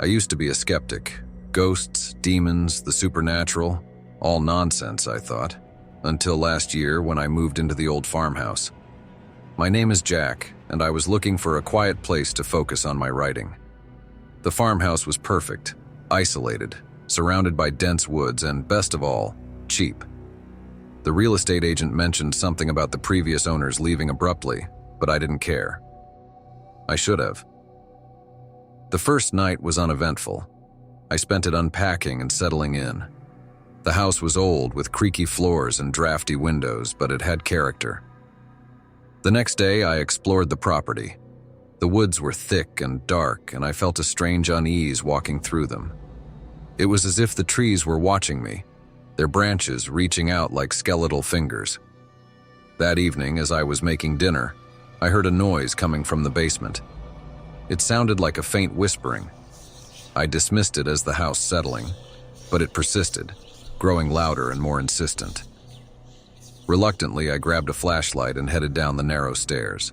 used to be a skeptic. Ghosts, demons, the supernatural, all nonsense, I thought, until last year when I moved into the old farmhouse. My name is Jack, and I was looking for a quiet place to focus on my writing. The farmhouse was perfect, isolated, surrounded by dense woods, and best of all, cheap. The real estate agent mentioned something about the previous owners leaving abruptly, but I didn't care. I should have. The first night was uneventful. I spent it unpacking and settling in. The house was old, with creaky floors and drafty windows, but it had character. The next day, I explored the property. The woods were thick and dark, and I felt a strange unease walking through them. It was as if the trees were watching me, their branches reaching out like skeletal fingers. That evening, as I was making dinner, I heard a noise coming from the basement. It sounded like a faint whispering. I dismissed it as the house settling, but it persisted, growing louder and more insistent. Reluctantly, I grabbed a flashlight and headed down the narrow stairs.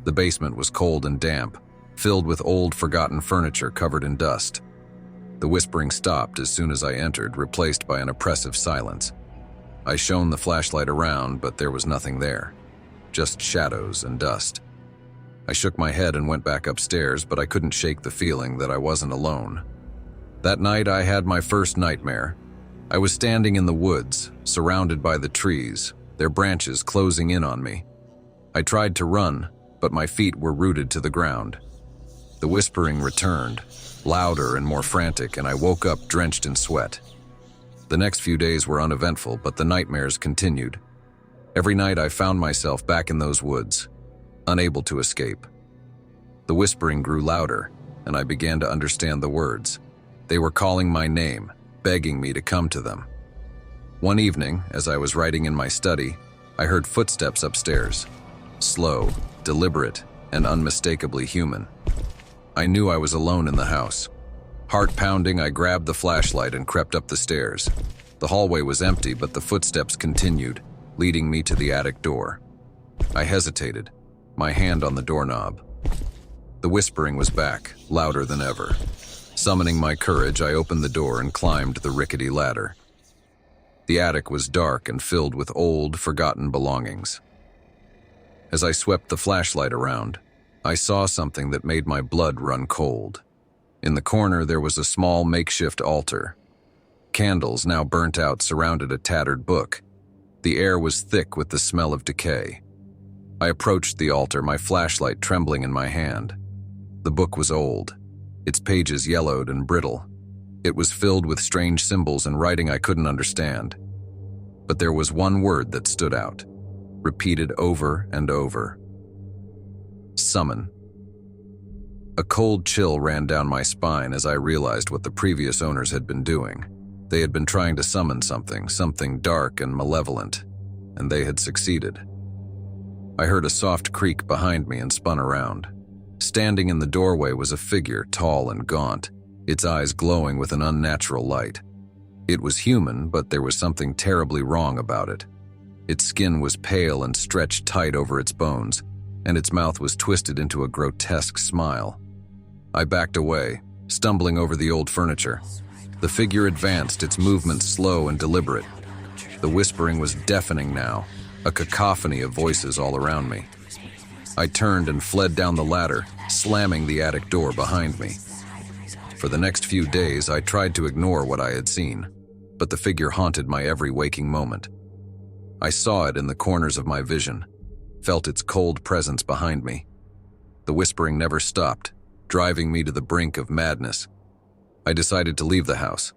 The basement was cold and damp, filled with old, forgotten furniture covered in dust. The whispering stopped as soon as I entered, replaced by an oppressive silence. I shone the flashlight around, but there was nothing there, just shadows and dust. I shook my head and went back upstairs, but I couldn't shake the feeling that I wasn't alone. That night, I had my first nightmare. I was standing in the woods, surrounded by the trees, their branches closing in on me. I tried to run, but my feet were rooted to the ground. The whispering returned, louder and more frantic, and I woke up drenched in sweat. The next few days were uneventful, but the nightmares continued. Every night I found myself back in those woods, unable to escape. The whispering grew louder, and I began to understand the words. They were calling my name, begging me to come to them. One evening, as I was writing in my study, I heard footsteps upstairs. Slow, deliberate, and unmistakably human. I knew I was alone in the house. Heart pounding, I grabbed the flashlight and crept up the stairs. The hallway was empty, but the footsteps continued, leading me to the attic door. I hesitated, my hand on the doorknob. The whispering was back, louder than ever. Summoning my courage, I opened the door and climbed the rickety ladder. The attic was dark and filled with old, forgotten belongings. As I swept the flashlight around, I saw something that made my blood run cold. In the corner, there was a small makeshift altar. Candles, now burnt out, surrounded a tattered book. The air was thick with the smell of decay. I approached the altar, my flashlight trembling in my hand. The book was old, its pages yellowed and brittle. It was filled with strange symbols and writing I couldn't understand. But there was one word that stood out, repeated over and over. Summon. A cold chill ran down my spine as I realized what the previous owners had been doing. They had been trying to summon something dark and malevolent, and they had succeeded. I heard a soft creak behind me and spun around. Standing in the doorway was a figure, tall and gaunt, its eyes glowing with an unnatural light. It was human, but there was something terribly wrong about it. Its skin was pale and stretched tight over its bones, and its mouth was twisted into a grotesque smile. I backed away, stumbling over the old furniture. The figure advanced, its movements slow and deliberate. The whispering was deafening now, a cacophony of voices all around me. I turned and fled down the ladder, slamming the attic door behind me. For the next few days, I tried to ignore what I had seen, but the figure haunted my every waking moment. I saw it in the corners of my vision, felt its cold presence behind me. The whispering never stopped, driving me to the brink of madness. I decided to leave the house.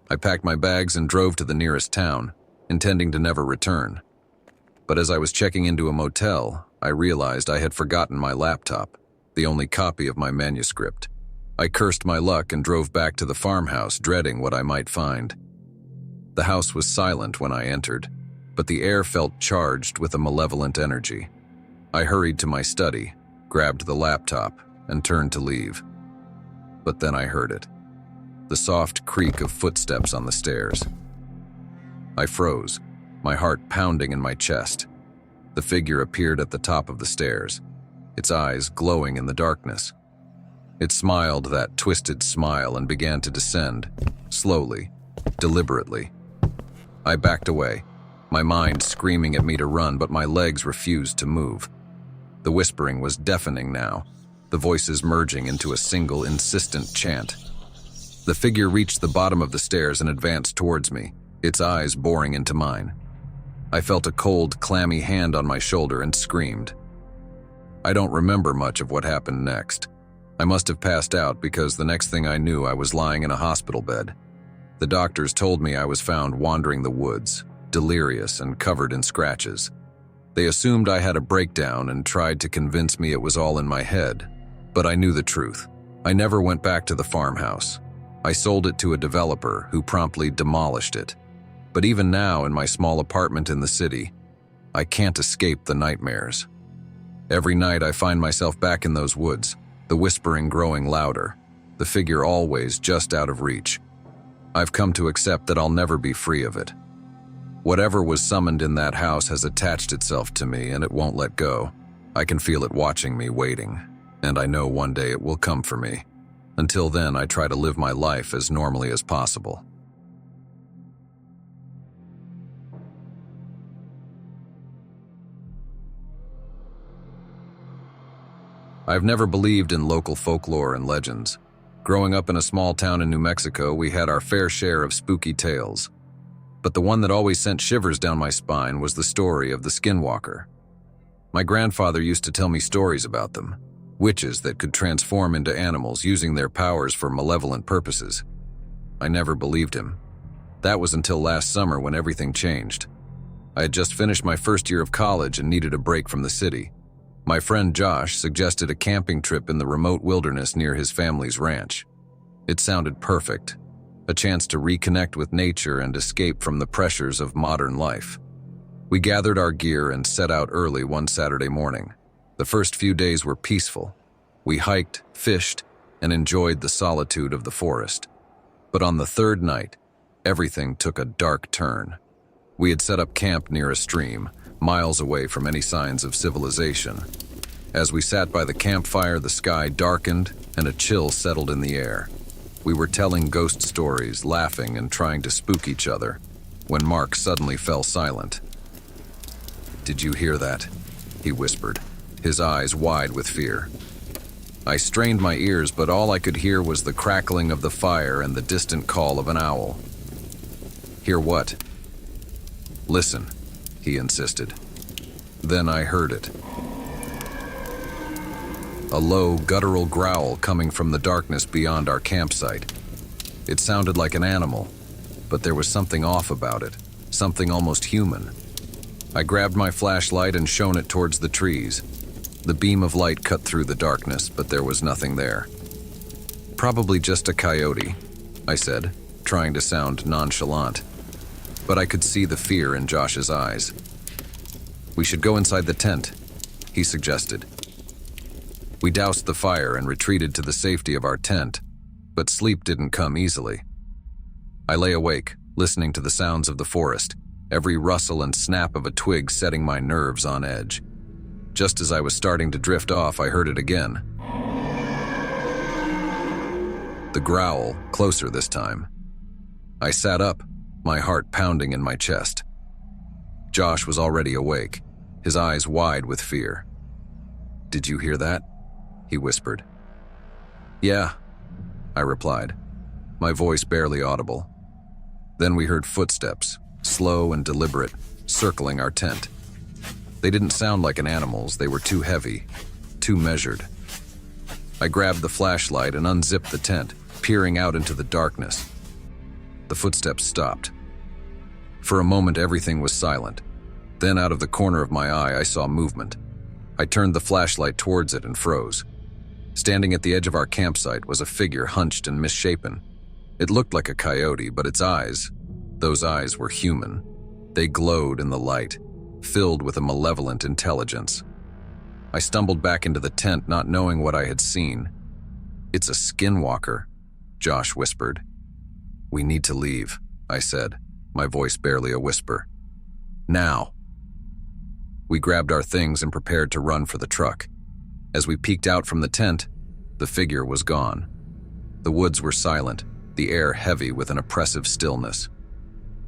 I packed my bags and drove to the nearest town, intending to never return. But as I was checking into a motel, I realized I had forgotten my laptop, the only copy of my manuscript. I cursed my luck and drove back to the farmhouse, dreading what I might find. The house was silent when I entered, but the air felt charged with a malevolent energy. I hurried to my study, grabbed the laptop, and turned to leave. But then I heard it, the soft creak of footsteps on the stairs. I froze, my heart pounding in my chest. The figure appeared at the top of the stairs, its eyes glowing in the darkness. It smiled that twisted smile and began to descend, slowly, deliberately. I backed away, my mind screaming at me to run, but my legs refused to move. The whispering was deafening now, the voices merging into a single, insistent chant. The figure reached the bottom of the stairs and advanced towards me, its eyes boring into mine. I felt a cold, clammy hand on my shoulder and screamed. I don't remember much of what happened next. I must have passed out because the next thing I knew I was lying in a hospital bed. The doctors told me I was found wandering the woods, delirious and covered in scratches. They assumed I had a breakdown and tried to convince me it was all in my head, but I knew the truth. I never went back to the farmhouse. I sold it to a developer who promptly demolished it. But even now, in my small apartment in the city, I can't escape the nightmares. Every night I find myself back in those woods, the whispering growing louder, the figure always just out of reach. I've come to accept that I'll never be free of it. Whatever was summoned in that house has attached itself to me, and it won't let go. I can feel it watching me, waiting, and I know one day it will come for me. Until then, I try to live my life as normally as possible. I've never believed in local folklore and legends. Growing up in a small town in New Mexico, we had our fair share of spooky tales. But the one that always sent shivers down my spine was the story of the skinwalker. My grandfather used to tell me stories about them, witches that could transform into animals using their powers for malevolent purposes. I never believed him. That was until last summer when everything changed. I had just finished my first year of college and needed a break from the city. My friend Josh suggested a camping trip in the remote wilderness near his family's ranch. It sounded perfect, a chance to reconnect with nature and escape from the pressures of modern life. We gathered our gear and set out early one Saturday morning. The first few days were peaceful. We hiked, fished, and enjoyed the solitude of the forest. But on the third night, everything took a dark turn. We had set up camp near a stream, miles away from any signs of civilization. As we sat by the campfire, the sky darkened and a chill settled in the air. We were telling ghost stories, laughing and trying to spook each other, when Mark suddenly fell silent. "Did you hear that?" he whispered, his eyes wide with fear. I strained my ears, but all I could hear was the crackling of the fire and the distant call of an owl. "Hear what?" "Listen," he insisted. Then I heard it. A low, guttural growl coming from the darkness beyond our campsite. It sounded like an animal, but there was something off about it, something almost human. I grabbed my flashlight and shone it towards the trees. The beam of light cut through the darkness, but there was nothing there. "Probably just a coyote," I said, trying to sound nonchalant. But I could see the fear in Josh's eyes. "We should go inside the tent," he suggested. We doused the fire and retreated to the safety of our tent, but sleep didn't come easily. I lay awake, listening to the sounds of the forest, every rustle and snap of a twig setting my nerves on edge. Just as I was starting to drift off, I heard it again. The growl, closer this time. I sat up, my heart pounding in my chest. Josh was already awake, his eyes wide with fear. "Did you hear that?" he whispered. "Yeah," I replied, my voice barely audible. Then we heard footsteps, slow and deliberate, circling our tent. They didn't sound like an animal's, they were too heavy, too measured. I grabbed the flashlight and unzipped the tent, peering out into the darkness. The footsteps stopped. For a moment, everything was silent. Then out of the corner of my eye, I saw movement. I turned the flashlight towards it and froze. Standing at the edge of our campsite was a figure hunched and misshapen. It looked like a coyote, but its eyes, those eyes were human. They glowed in the light, filled with a malevolent intelligence. I stumbled back into the tent, not knowing what I had seen. "It's a skinwalker," Josh whispered. "We need to leave," I said, my voice barely a whisper. "Now." We grabbed our things and prepared to run for the truck. As we peeked out from the tent, The figure was gone. The woods were silent, the air heavy with an oppressive stillness.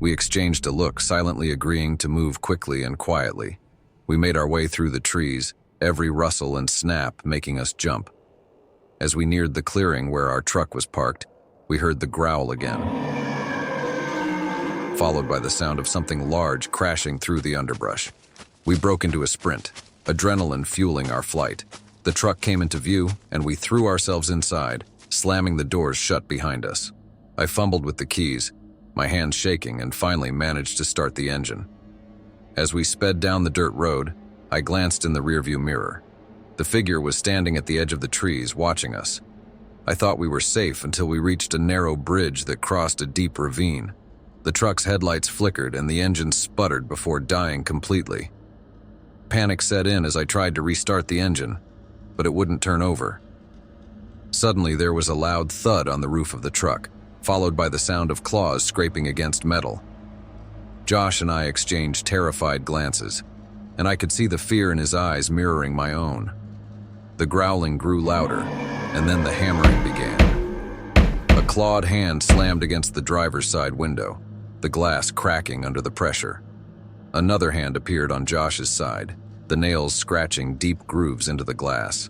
We exchanged a look, silently agreeing to move quickly and quietly. We made our way through the trees, every rustle and snap making us jump. As we neared the clearing where our truck was parked, we heard the growl again, followed by the sound of something large crashing through the underbrush. We broke into a sprint, adrenaline fueling our flight. The truck came into view, and we threw ourselves inside, slamming the doors shut behind us. I fumbled with the keys, my hands shaking, and finally managed to start the engine. As we sped down the dirt road, I glanced in the rearview mirror. The figure was standing at the edge of the trees, watching us. I thought we were safe until we reached a narrow bridge that crossed a deep ravine. The truck's headlights flickered and the engine sputtered before dying completely. Panic set in as I tried to restart the engine, but it wouldn't turn over. Suddenly, there was a loud thud on the roof of the truck, followed by the sound of claws scraping against metal. Josh and I exchanged terrified glances, and I could see the fear in his eyes mirroring my own. The growling grew louder, and then the hammering began. A clawed hand slammed against the driver's side window, the glass cracking under the pressure. Another hand appeared on Josh's side, the nails scratching deep grooves into the glass.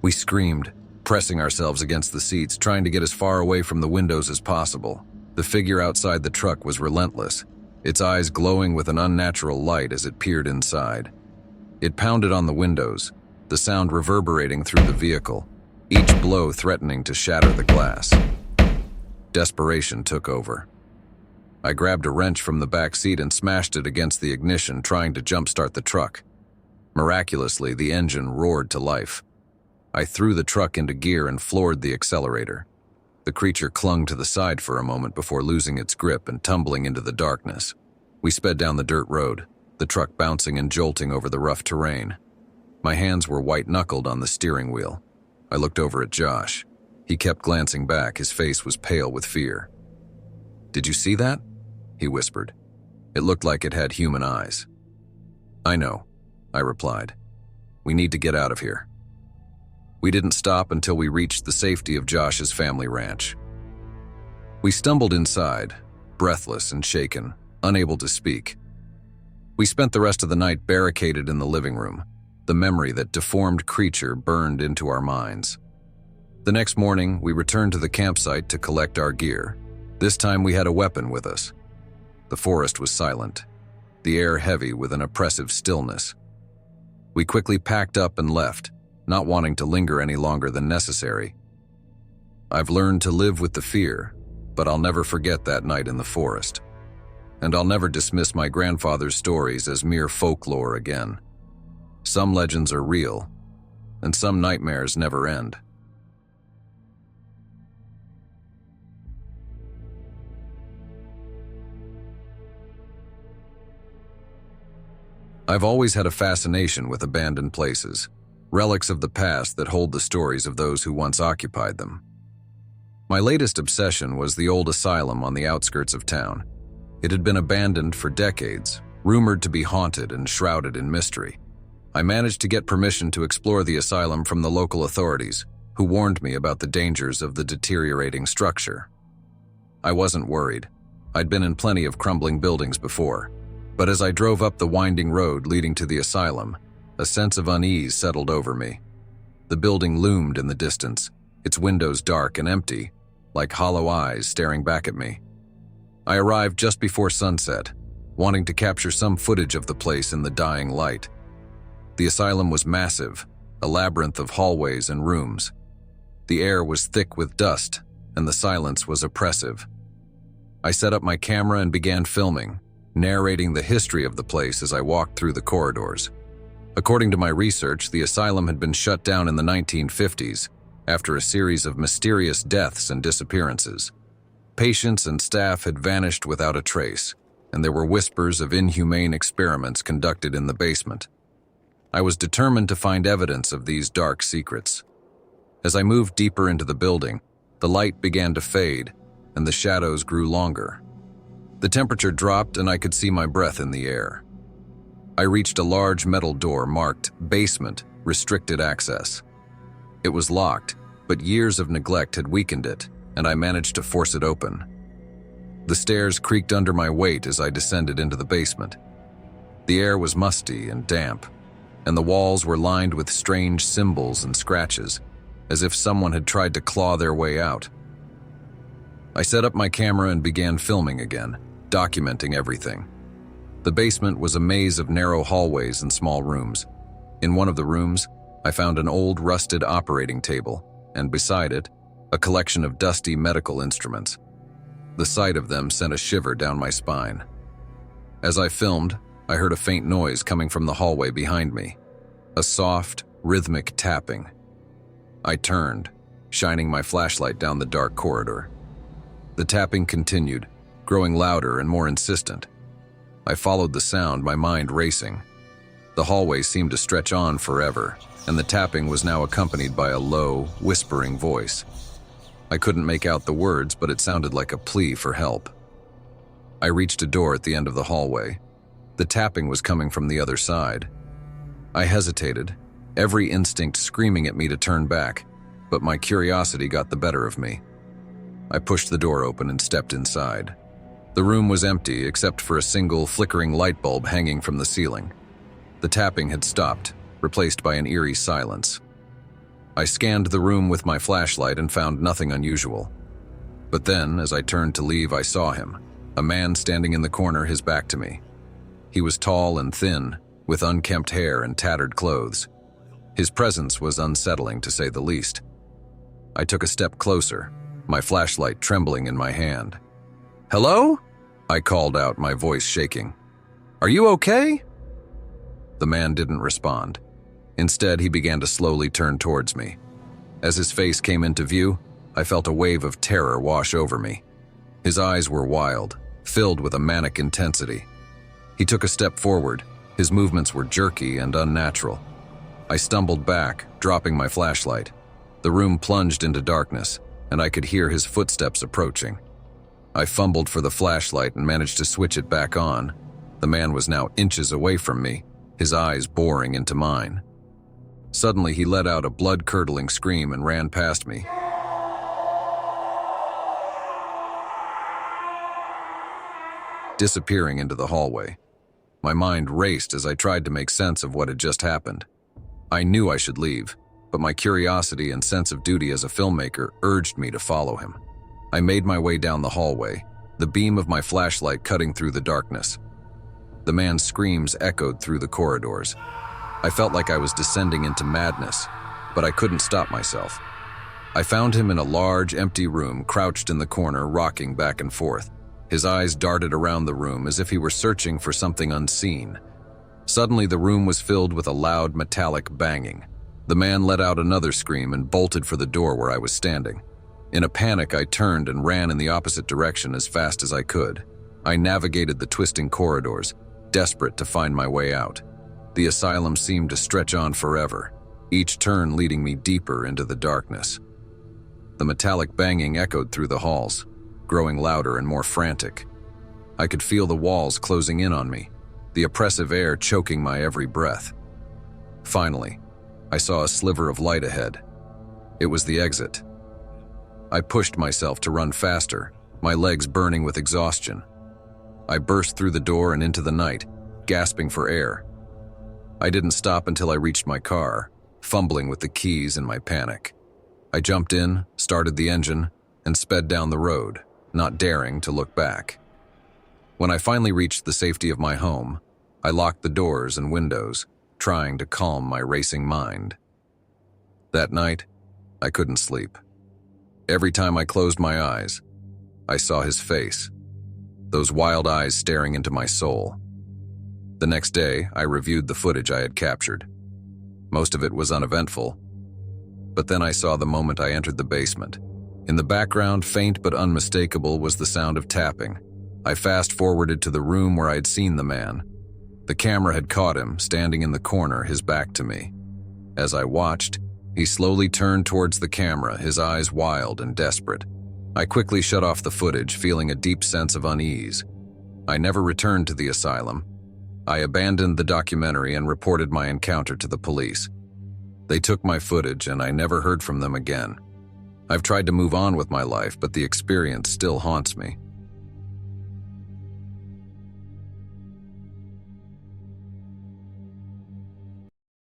We screamed, pressing ourselves against the seats, trying to get as far away from the windows as possible. The figure outside the truck was relentless, its eyes glowing with an unnatural light as it peered inside. It pounded on the windows, the sound reverberating through the vehicle, each blow threatening to shatter the glass. Desperation took over. I grabbed a wrench from the back seat and smashed it against the ignition, trying to jumpstart the truck. Miraculously, the engine roared to life. I threw the truck into gear and floored the accelerator. The creature clung to the side for a moment before losing its grip and tumbling into the darkness. We sped down the dirt road, the truck bouncing and jolting over the rough terrain. My hands were white-knuckled on the steering wheel. I looked over at Josh. He kept glancing back, his face was pale with fear. "Did you see that?" he whispered. It looked like it had human eyes. "I know," I replied. "We need to get out of here." We didn't stop until we reached the safety of Josh's family ranch. We stumbled inside, breathless and shaken, unable to speak. We spent the rest of the night barricaded in the living room. The memory that deformed creature burned into our minds. The next morning, we returned to the campsite to collect our gear. This time we had a weapon with us. The forest was silent, the air heavy with an oppressive stillness. We quickly packed up and left, not wanting to linger any longer than necessary. I've learned to live with the fear, but I'll never forget that night in the forest. And I'll never dismiss my grandfather's stories as mere folklore again. Some legends are real, and some nightmares never end. I've always had a fascination with abandoned places, relics of the past that hold the stories of those who once occupied them. My latest obsession was the old asylum on the outskirts of town. It had been abandoned for decades, rumored to be haunted and shrouded in mystery. I managed to get permission to explore the asylum from the local authorities, who warned me about the dangers of the deteriorating structure. I wasn't worried. I'd been in plenty of crumbling buildings before. But as I drove up the winding road leading to the asylum, a sense of unease settled over me. The building loomed in the distance, its windows dark and empty, like hollow eyes staring back at me. I arrived just before sunset, wanting to capture some footage of the place in the dying light. The asylum was massive, a labyrinth of hallways and rooms. The air was thick with dust, and the silence was oppressive. I set up my camera and began filming, narrating the history of the place as I walked through the corridors. According to my research, the asylum had been shut down in the 1950s after a series of mysterious deaths and disappearances. Patients and staff had vanished without a trace, and there were whispers of inhumane experiments conducted in the basement. I was determined to find evidence of these dark secrets. As I moved deeper into the building, the light began to fade, and the shadows grew longer. The temperature dropped and I could see my breath in the air. I reached a large metal door marked Basement, Restricted Access. It was locked, but years of neglect had weakened it, and I managed to force it open. The stairs creaked under my weight as I descended into the basement. The air was musty and damp, and the walls were lined with strange symbols and scratches, as if someone had tried to claw their way out. I set up my camera and began filming again, documenting everything. The basement was a maze of narrow hallways and small rooms. In one of the rooms, I found an old rusted operating table, and beside it, a collection of dusty medical instruments. The sight of them sent a shiver down my spine. As I filmed, I heard a faint noise coming from the hallway behind me, a soft, rhythmic tapping. I turned, shining my flashlight down the dark corridor. The tapping continued, growing louder and more insistent. I followed the sound, my mind racing. The hallway seemed to stretch on forever, and the tapping was now accompanied by a low, whispering voice. I couldn't make out the words, but it sounded like a plea for help. I reached a door at the end of the hallway. The tapping was coming from the other side. I hesitated, every instinct screaming at me to turn back, but my curiosity got the better of me. I pushed the door open and stepped inside. The room was empty except for a single flickering light bulb hanging from the ceiling. The tapping had stopped, replaced by an eerie silence. I scanned the room with my flashlight and found nothing unusual. But then, as I turned to leave, I saw him, a man standing in the corner, his back to me. He was tall and thin, with unkempt hair and tattered clothes. His presence was unsettling, to say the least. I took a step closer, my flashlight trembling in my hand. "Hello?" I called out, my voice shaking. "Are you okay?" The man didn't respond. Instead, he began to slowly turn towards me. As his face came into view, I felt a wave of terror wash over me. His eyes were wild, filled with a manic intensity. He took a step forward. His movements were jerky and unnatural. I stumbled back, dropping my flashlight. The room plunged into darkness, and I could hear his footsteps approaching. I fumbled for the flashlight and managed to switch it back on. The man was now inches away from me, his eyes boring into mine. Suddenly, he let out a blood-curdling scream and ran past me. Disappearing into the hallway. My mind raced as I tried to make sense of what had just happened. I knew I should leave, but my curiosity and sense of duty as a filmmaker urged me to follow him. I made my way down the hallway, the beam of my flashlight cutting through the darkness. The man's screams echoed through the corridors. I felt like I was descending into madness, but I couldn't stop myself. I found him in a large, empty room, crouched in the corner, rocking back and forth. His eyes darted around the room as if he were searching for something unseen. Suddenly, the room was filled with a loud, metallic banging. The man let out another scream and bolted for the door where I was standing. In a panic, I turned and ran in the opposite direction as fast as I could. I navigated the twisting corridors, desperate to find my way out. The asylum seemed to stretch on forever, each turn leading me deeper into the darkness. The metallic banging echoed through the halls, growing louder and more frantic. I could feel the walls closing in on me, the oppressive air choking my every breath. Finally, I saw a sliver of light ahead. It was the exit. I pushed myself to run faster, my legs burning with exhaustion. I burst through the door and into the night, gasping for air. I didn't stop until I reached my car, fumbling with the keys in my panic. I jumped in, started the engine, and sped down the road, not daring to look back. When I finally reached the safety of my home, I locked the doors and windows, trying to calm my racing mind. That night, I couldn't sleep. Every time I closed my eyes, I saw his face, those wild eyes staring into my soul. The next day, I reviewed the footage I had captured. Most of it was uneventful, but then I saw the moment I entered the basement. In the background, faint but unmistakable, was the sound of tapping. I fast-forwarded to the room where I had seen the man. The camera had caught him, standing in the corner, his back to me. As I watched, he slowly turned towards the camera, his eyes wild and desperate. I quickly shut off the footage, feeling a deep sense of unease. I never returned to the asylum. I abandoned the documentary and reported my encounter to the police. They took my footage, and I never heard from them again. I've tried to move on with my life, but the experience still haunts me.